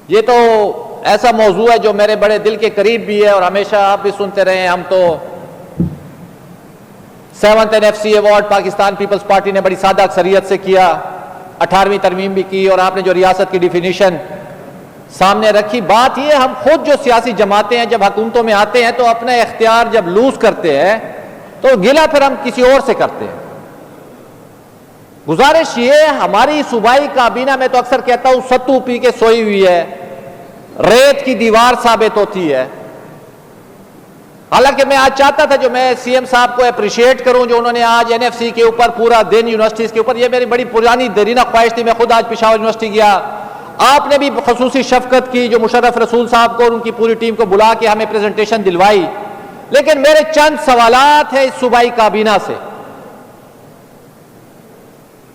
ये तो ऐसा मौजू है जो मेरे बड़े दिल के करीब भी है और हमेशा आप भी सुनते रहे हैं। हम तो 7th NFC award Pakistan Peoples Party ने बड़ी सादा अक्सरियत से किया, 18वीं तरमीम भी की और आपने जो रियासत की डिफिनीशन सामने रखी। बात यह, हम खुद जो सियासी जमातें हैं जब हुकूमतों में आते हैं तो अपना इख्तियार जब लूज करते हैं तो गिला फिर हम किसी और से करते हैं। गुजारिश ये, हमारी सूबाई काबीना में तो अक्सर कहता हूं सत्तू पी के सोई हुई है, रेत की दीवार साबित होती है। हालांकि मैं आज चाहता था जो मैं सीएम साहब को अप्रिशिएट करूं जो उन्होंने आज एनएफसी के ऊपर पूरा दिन यूनिवर्सिटीज के ऊपर, ये मेरी बड़ी पुरानी देरीना ख्वाहिश थी। मैं खुद आज पेशावर यूनिवर्सिटी गया, आपने भी खसूसी शफकत की जो मुशर्रफ रसूल साहब को और उनकी पूरी टीम को बुला के हमें प्रेजेंटेशन दिलवाई। लेकिन मेरे चंद सवालात हैं इस सूबाई काबीना से।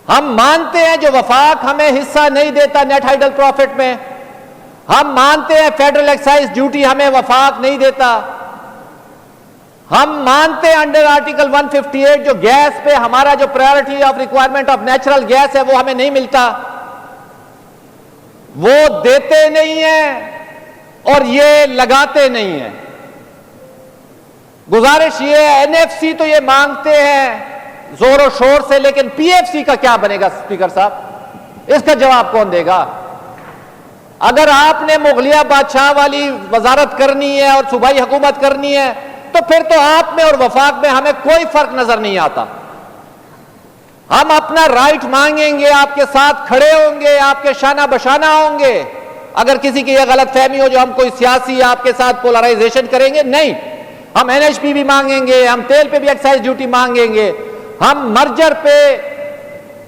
हम मानते हैं जो वफाक हमें हिस्सा नहीं देता नेट हाइडल प्रॉफिट में, हम मानते हैं फेडरल एक्साइज ड्यूटी हमें वफाक नहीं देता, हम मानते हैं अंडर आर्टिकल 158 जो गैस पे हमारा जो priority of requirement of natural gas है वो हमें नहीं मिलता, वो देते नहीं है और ये लगाते नहीं है। गुजारिश ये है, एनएफसी तो ये मांगते हैं जोरों शोर से, लेकिन पीएफसी का क्या बनेगा स्पीकर साहब, इसका जवाब कौन देगा? अगर आपने मुगलिया बादशाह वाली वजारत करनी है और सूबाई हुकूमत करनी है तो फिर तो आप में और वफाक में हमें कोई फर्क नजर नहीं आता। हम अपना राइट मांगेंगे, आपके साथ खड़े होंगे, आपके शाना बशाना होंगे। अगर किसी की यह गलत फहमी हो जो हम कोई सियासी आपके साथ पोलराइजेशन करेंगे, नहीं, हम एनएचपी भी मांगेंगे, हम तेल पे भी एक्साइज ड्यूटी मांगेंगे, हम मर्जर पे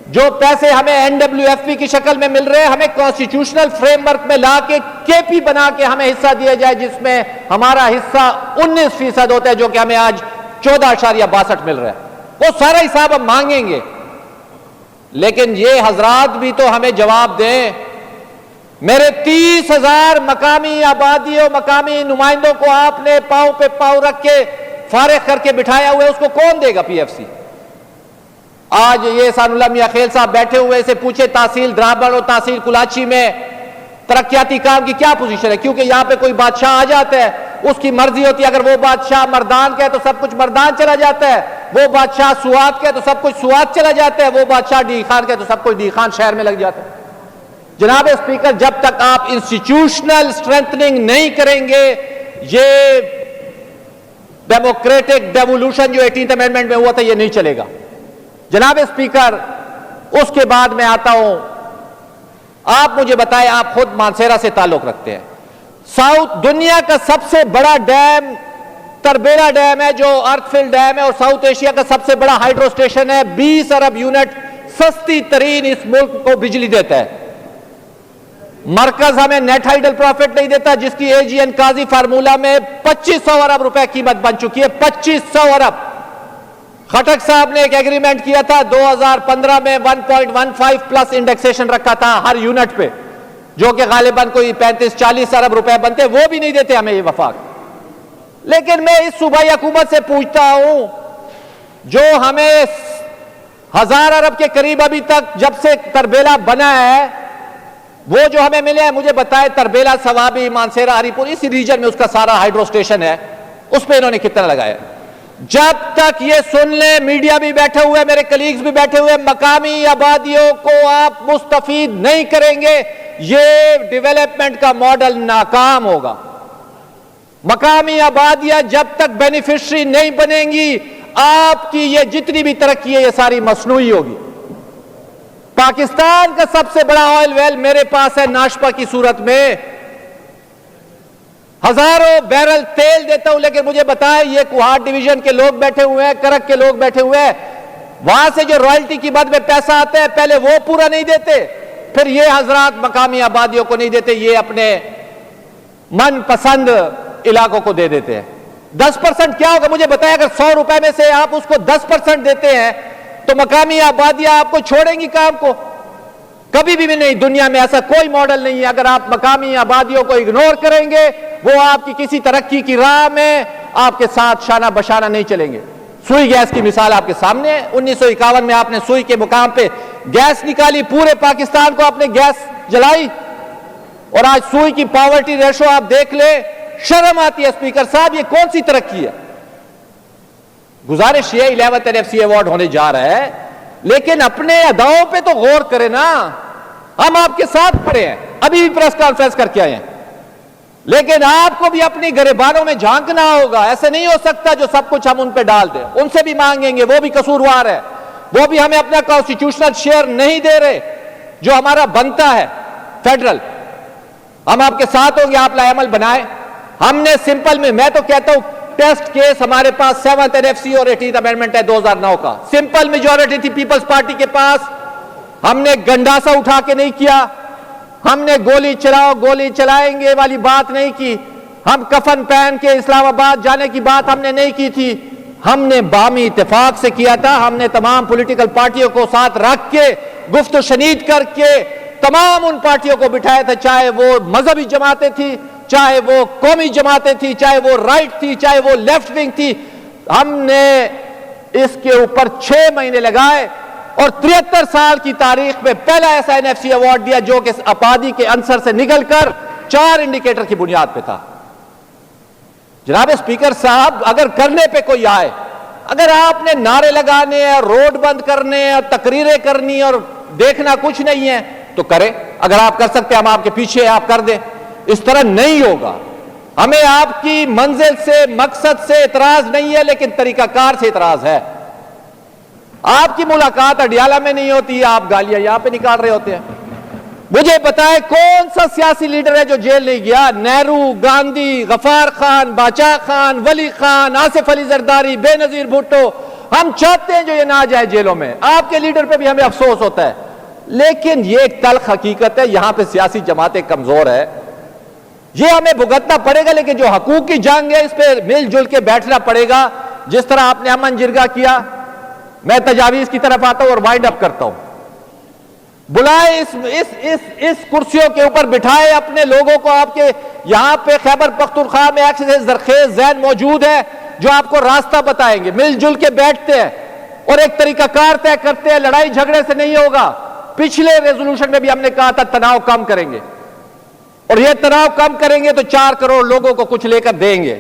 जो पैसे हमें एनडब्ल्यूएफपी की शक्ल में मिल रहे हैं हमें कॉन्स्टिट्यूशनल फ्रेमवर्क में ला के केपी बना के हमें हिस्सा दिया जाए जिसमें हमारा हिस्सा 19% होता है जो कि हमें आज 14.62 मिल रहा है। वो सारा हिसाब हम मांगेंगे। लेकिन ये हजरात भी तो हमें जवाब दें, मेरे 30,000 मकामी आबादी और मकामी नुमाइंदों को आपने पांव पे पांव रख के फारिग करके बिठाया हुआ है, उसको कौन देगा पीएफसी? आज ये सानुल्लाह मियां खेल साहब बैठे हुए, से पूछे तहसील द्राबड़ और तहसील कुलाची में तरक्याती काम की क्या पोजीशन है, क्योंकि यहां पे कोई बादशाह आ जाता है, उसकी मर्जी होती है, अगर वो बादशाह मर्दान का है तो सब कुछ मर्दान चला जाता है, वो बादशाह सुआत का है तो सब कुछ सुआत चला जाता है, वो बादशाह डी खान का है तो सब कुछ डी खान शहर में लग जाता है। जनाब स्पीकर, जब तक आप इंस्टीट्यूशनल स्ट्रेंथनिंग नहीं करेंगे, ये डेमोक्रेटिक डेवोल्यूशन जो 18th अमेंडमेंट में हुआ था ये नहीं चलेगा। जनाब स्पीकर, उसके बाद मैं आता हूं, आप मुझे बताएं, आप खुद मानसेरा से ताल्लुक रखते हैं, साउथ दुनिया का सबसे बड़ा डैम तरबेला डैम है जो अर्थफिल डैम है और साउथ एशिया का सबसे बड़ा हाइड्रो स्टेशन है, 20 अरब यूनिट सस्ती तरीन इस मुल्क को बिजली देता है। मरकज हमें नेट हाइडल प्रॉफिट नहीं देता जिसकी एजीएन काजी फार्मूला में 2500 अरब रुपए कीमत बन चुकी है, 2500 अरब। खटक साहब ने एक एग्रीमेंट किया था 2015 में 1.15 प्लस इंडेक्सेशन रखा था हर यूनिट पे, जो कि गालिबन कोई 35-40 अरब रुपए बनते, वो भी नहीं देते हमें ये वफाक। लेकिन मैं इस सूबाई हुकूमत से पूछता हूं, जो हमें 1000 अरब के करीब अभी तक जब से तरबेला बना है वो जो हमें मिले हैं, मुझे बताए तरबेला, सवाबी, मानसेरा, हरीपुर, इसी रीजन में उसका सारा हाइड्रो स्टेशन है, उस पर इन्होंने कितना लगाया? जब तक ये सुन ले, मीडिया भी बैठे हुए, मेरे कलीग्स भी बैठे हुए, मकामी आबादियों को आप मुस्तफीद नहीं करेंगे, ये डेवलपमेंट का मॉडल नाकाम होगा। मकामी आबादियां जब तक बेनिफिशियरी नहीं बनेंगी, आपकी ये जितनी भी तरक्की है ये सारी मसनूई होगी। पाकिस्तान का सबसे बड़ा ऑयल वेल मेरे पास है नाशपा की सूरत में, हजारों बैरल तेल देता हूं, लेकिन मुझे बताएं ये कुहाड़ डिवीजन के लोग बैठे हुए हैं, करक के लोग बैठे हुए हैं, वहां से जो रॉयल्टी की बाद में पैसा आता है पहले वो पूरा नहीं देते, फिर ये हजरात मकामी आबादियों को नहीं देते, ये अपने मनपसंद इलाकों को दे देते हैं। 10% क्या होगा मुझे बताएं, अगर 100 रुपए में से आप उसको 10% देते हैं तो मकामी आबादियां आपको छोड़ेंगी काम को? कभी भी नहीं, दुनिया में ऐसा कोई मॉडल नहीं है। अगर आप मकामी आबादियों को इग्नोर करेंगे, वो आपकी किसी तरक्की की राह में आपके साथ शाना बशाना नहीं चलेंगे। सुई गैस की मिसाल आपके सामने है, 1951 में आपने सुई के मुकाम पे गैस निकाली, पूरे पाकिस्तान को आपने गैस जलाई, और आज सुई की पॉवर्टी रेशो आप देख ले, शर्म आती है स्पीकर साहब, ये कौन सी तरक्की है। गुजारिश ये 11th NFC अवार्ड होने जा रहा है, लेकिन अपने अदाओं पे तो गौर करें ना। हम आपके साथ खड़े हैं, अभी भी प्रेस कॉन्फ्रेंस करके आए हैं, लेकिन आपको भी अपनी गिरबानों में झांकना होगा। ऐसे नहीं हो सकता जो सब कुछ हम उन पे डाल दें। उनसे भी मांगेंगे, वो भी कसूरवार है, वो भी हमें अपना कॉन्स्टिट्यूशनल शेयर नहीं दे रहे जो हमारा बनता है फेडरल। हम आपके साथ होंगे, आप लाएमल बनाए। हमने सिंपल में, मैं तो कहता हूं टेस्ट केस हमारे पास 7th NFC और 18th अमेंडमेंट है 2009 का। सिंपल मेजॉरिटी थी पीपल्स पार्टी के पास। हमने गंडासा उठा के नहीं किया, हमने गोली चलाओ गोली चलाएंगे वाली बात नहीं की, हम कफन पहन के इस्लामाबाद जाने की बात हमने नहीं की थी। हमने बामी इत्तेफाक से किया था। हमने तमाम पॉलिटिकल पार्टियों को साथ रख के गुफ्त शनीद करके तमाम उन पार्टियों को बिठाया था, चाहे वो मजहबी जमातें थी, चाहे वो कौमी जमातें थी, चाहे वो राइट थी, चाहे वो लेफ्ट विंग थी। हमने इसके ऊपर 6 महीने लगाए और 73 साल की तारीख में पहला ऐसा NFC अवार्ड दिया जो कि आबादी के अंसर से निकलकर 4 इंडिकेटर की बुनियाद पे था। जनाब स्पीकर साहब, अगर करने पे कोई आए, अगर आपने नारे लगाने हैं, रोड बंद करने हैं और तकरीरें करनी और देखना कुछ नहीं है तो करें। अगर आप कर सकते हैं, हम आपके पीछे हैं, आप कर दें। इस तरह नहीं होगा। हमें आपकी मंजिल से, मकसद से इतराज नहीं है, लेकिन तरीकाकार से इतराज है। आपकी मुलाकात अडियाला में नहीं होती, आप गालियां यहां पे निकाल रहे होते हैं। मुझे बताएं कौन सा सियासी लीडर है जो जेल नहीं गया? नेहरू, गांधी, गफार खान, बादशाह खान, वली खान, आसिफ अली जरदारी, बेनजीर भुट्टो। हम चाहते हैं जो ये ना जाए जेलों में। आपके लीडर पे भी हमें अफसोस होता है, लेकिन ये एक तल्ख हकीकत है, यहां पे सियासी जमातें कमजोर है, ये हमें भुगतना पड़ेगा। लेकिन जो हकूक की जंग है, इस पे मिलजुल के बैठना पड़ेगा। जिस तरह आपने अमन जिरगा किया, मैं तजावीज की तरफ आता हूं और वाइंड अप करता हूं। बुलाए इस कुर्सियों के ऊपर बिठाए अपने लोगों को। आपके यहां पे खैबर पख्तूनख्वा में ऐसे जरखेज ज़हन मौजूद है जो आपको रास्ता बताएंगे। मिलजुल के बैठते हैं और एक तरीकाकार तय करते हैं। लड़ाई झगड़े से नहीं होगा। पिछले रेजोल्यूशन में भी हमने कहा था तनाव कम करेंगे, और यह तनाव कम करेंगे तो 4 करोड़ लोगों को कुछ लेकर देंगे।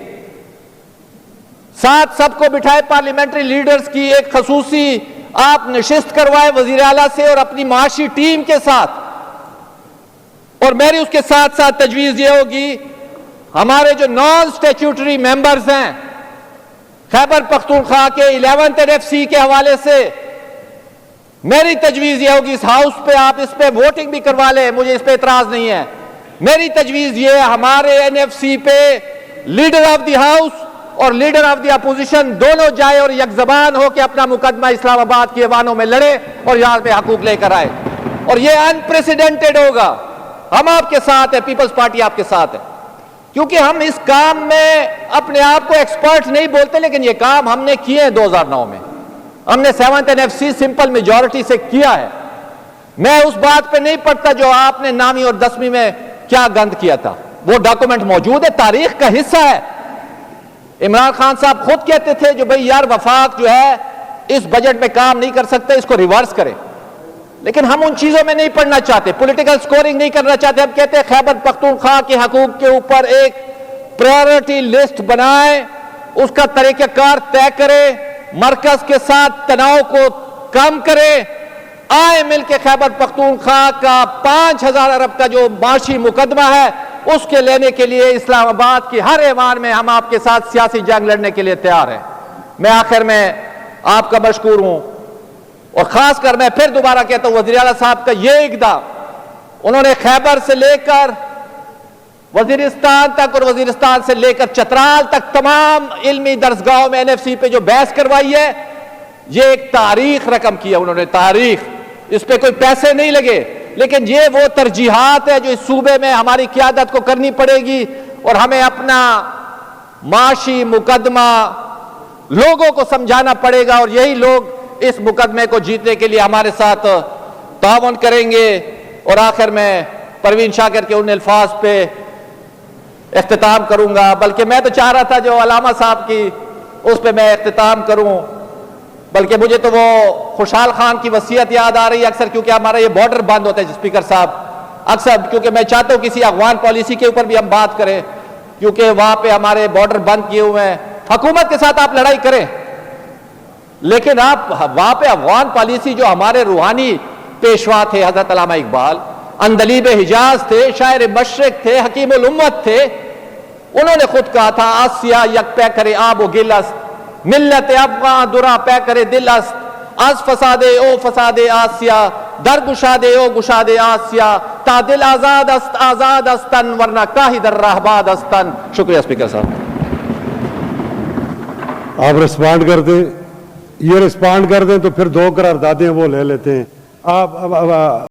साथ सबको बिठाए, पार्लियामेंट्री लीडर्स की एक खसूसी आप नशिस्त करवाए वजीर आला से और अपनी माशी टीम के साथ। और मेरी उसके साथ साथ तजवीज ये होगी, हमारे जो नॉन स्टैट्यूटरी मेंबर्स हैं खैबर पख्तूनख्वा के 11th NFC के हवाले से, मेरी तजवीज ये होगी इस हाउस पे आप इस पे वोटिंग भी करवा ले, मुझे इस पे इतराज नहीं है। मेरी तजवीज ये, हमारे NFC पे लीडर ऑफ द हाउस और लीडर ऑफ द अपोजिशन दोनों जाए और यकजबान हो के अपना मुकदमा इस्लामाबाद की ऐवानों में लड़े और यहां पे हकूक लेकर आए। और ये अनप्रेसिडेंटेड होगा। हम आपके साथ है, पीपल्स पार्टी आपके साथ है, क्योंकि हम इस काम में अपने आप को एक्सपर्ट नहीं बोलते, लेकिन ये काम हमने किए हैं। 2009 में हमने 7th NFC सिंपल मेजॉरिटी से किया है। मैं उस बात पे नहीं पढ़ता जो आपने 9वीं और 10वीं में क्या गंद किया था। वो डॉक्यूमेंट मौजूद है, तारीख का हिस्सा है। इमरान खान साहब खुद कहते थे जो भाई यार वफाक जो है इस बजट में काम नहीं कर सकते, इसको रिवर्स करें। लेकिन हम उन चीजों में नहीं पढ़ना चाहते, पॉलिटिकल स्कोरिंग नहीं करना चाहते। हम कहते हैं खैबर पख्तूनख्वा के हकूक के ऊपर एक प्रायोरिटी लिस्ट बनाए, उसका तरीकाकार तय करे, मरकज के साथ तनाव को कम करे, आए मिलकर खैबर पख्तूनख्वा का 5000 अरब का जो माशी मुकदमा है उसके लेने के लिए इस्लामाबाद की हर ऐवान में हम आपके साथ सियासी जंग लड़ने के लिए तैयार हैं। मैं आखिर में आपका मशकूर हूं और खासकर मैं फिर दोबारा कहता हूं वज़ीर आला साहब का ये इक़दाम, उन्होंने खैबर से लेकर वजीरिस्तान तक और वजीरिस्तान से लेकर चतराल तक तमाम इल्मी दरसगाहों में NFC पे जो बहस करवाई है, ये एक तारीख रकम की है उन्होंने, तारीख। इस पे कोई पैसे नहीं लगे, लेकिन ये वो तरजीहात है जो इस सूबे में हमारी क़यादत को करनी पड़ेगी और हमें अपना माशी मुकदमा लोगों को समझाना पड़ेगा और यही लोग इस मुकदमे को जीतने के लिए हमारे साथ ताउन करेंगे। और आखिर में परवीन शाकिर के उन अल्फाज पे इख्तिताम करूंगा, बल्कि मैं तो चाह रहा था जो अलामा साहब की उस पर मैं इख्तिताम करूं, बल्कि मुझे तो वो खुशहाल खान की वसीयत याद आ रही है अक्सर, क्योंकि हमारा ये बॉर्डर बंद होता है स्पीकर साहब, अक्सर, क्योंकि मैं चाहता हूं किसी अफगान पॉलिसी के ऊपर भी हम बात करें, क्योंकि वहां पे हमारे बॉर्डर बंद किए हुए हैं। हुकूमत के साथ आप लड़ाई करें, लेकिन आप वहां पे अफगान पॉलिसी, जो हमारे रूहानी पेशवा थे, हजरत अल्लामा इकबाल, अंदलीब हिजाज थे, शायर मशरिक थे, हकीमुल उम्मत थे, उन्होंने खुद कहा था आसिया यक पै करे आब गिलस्त, मिल्लत अफगान दुरा पै करे दिलस्त, आज फसादे ओ फसादे आसिया, दर गुशादे ओ गुशादे आसिया, तादिल आजाद अस्तन वरना काहि दर रहबाद अस्तन। शुक्रिया स्पीकर साहब। आप रिस्पॉन्ड कर दें, ये रिस्पॉन्ड कर दें तो फिर 2 करारदादें वो ले लेते हैं आप।